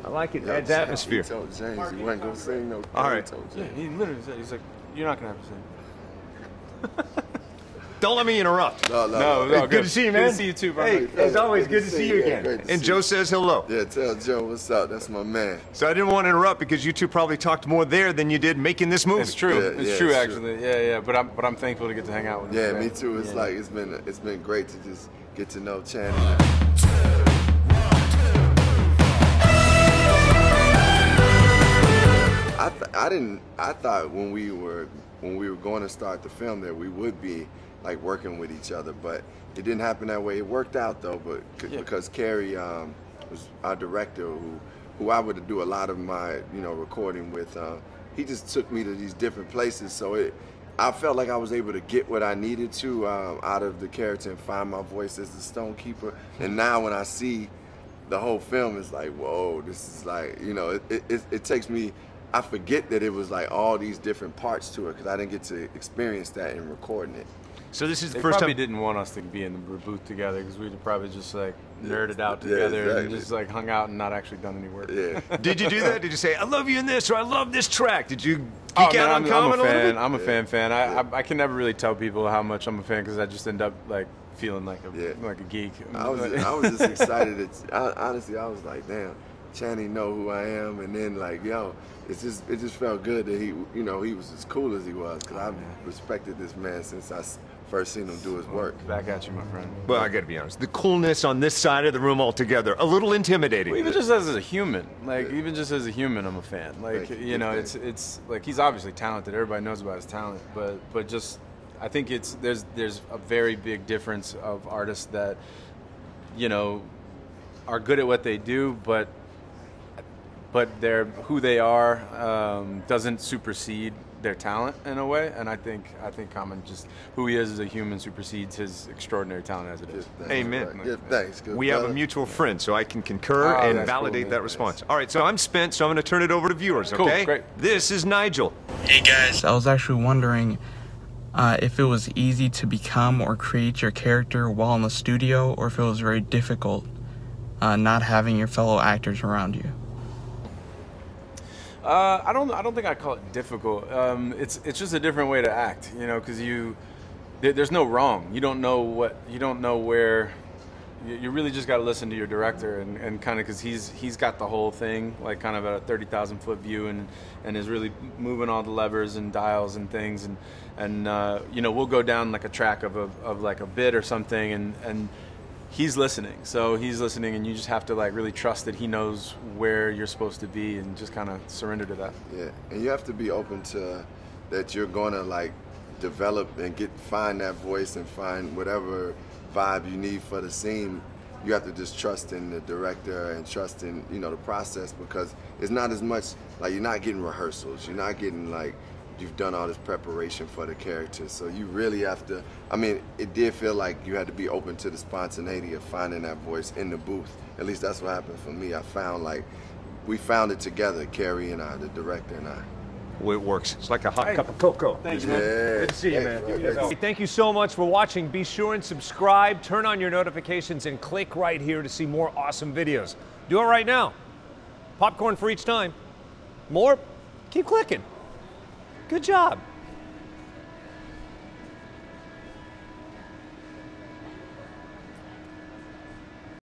I like it. Yo, Adds James, atmosphere. He told James he wasn't gonna sing no. All right. Yeah, he literally said, he's like, you're not gonna have to sing. Don't let me interrupt. No. Hey, good to see you, man. Good to see you too, bro. Hey, as always, good to see you again. And Joe says hello. Yeah, tell Joe what's up. That's my man. So I didn't want to interrupt because you two probably talked more there than you did making this movie. It's true. Yeah, it's true, actually. Yeah. But I'm thankful to get to hang out with him. Yeah, me too. It's like it's been great to just get to know Channing. I thought when we were going to start the film that we would be like working with each other, but it didn't happen that way. It worked out though, but because Carrie was our director, who I would do a lot of my recording with. He just took me to these different places, so I felt like I was able to get what I needed to out of the character and find my voice as the Stonekeeper. And now when I see the whole film, it's like, whoa, this is like, it takes me. I forget that it was like all these different parts to it because I didn't get to experience that in recording it. So this is the they first time. They probably didn't want us to be in the booth together because we'd have probably just like nerded out together and just like hung out and not actually done any work. Yeah. Did you do that? Did you say, I love you in this or I love this track? Did you geek out on Common a little bit? I'm a fan. I can never really tell people how much I'm a fan because I just end up like feeling like a geek. I was just excited. Honestly, I was like, damn, Channing know who I am, and then like, yo, it just felt good that he was as cool as he was because I've respected this man since I first seen him do his work. Back at you, my friend. Well, I gotta be honest, the coolness on this side of the room altogether, a little intimidating. Well, even just as a human, even just as a human, I'm a fan. Like, it's like he's obviously talented. Everybody knows about his talent, but just I think there's a very big difference of artists that are good at what they do, but who they are doesn't supersede their talent in a way, and I think Common, just who he is as a human, supersedes his extraordinary talent as it is. Amen. Yeah, thanks. Good We have a mutual friend, so I can concur and validate that response. All right, so I'm spent, so I'm going to turn it over to viewers, okay? Cool, great. This is Nigel. Hey guys. I was actually wondering if it was easy to become or create your character while in the studio, or if it was very difficult not having your fellow actors around you. I don't think I call it difficult. It's just a different way to act, because there's no wrong. You don't know where. You really just got to listen to your director and kind of, because he's got the whole thing like kind of at a 30,000 foot view and is really moving all the levers and dials and things and we'll go down like a track of like a bit or something and he's listening. So he's listening, and you just have to like really trust that he knows where you're supposed to be, and just kind of surrender to that. Yeah, and you have to be open to that you're gonna like develop and find that voice and find whatever vibe you need for the scene. You have to just trust in the director and trust in the process, because it's not as much like you're not getting rehearsals. You're not getting like you've done all this preparation for the character, so you really have to. I mean, it did feel like you had to be open to the spontaneity of finding that voice in the booth. At least that's what happened for me. I found we found it together, Carrie and I, the director and I. Well, it works. It's like a hot cup of cocoa. Thanks, man. Good to see you, man. Thank you so much for watching. Be sure and subscribe, turn on your notifications, and click right here to see more awesome videos. Do it right now. Popcorn for each time. More? Keep clicking. Good job.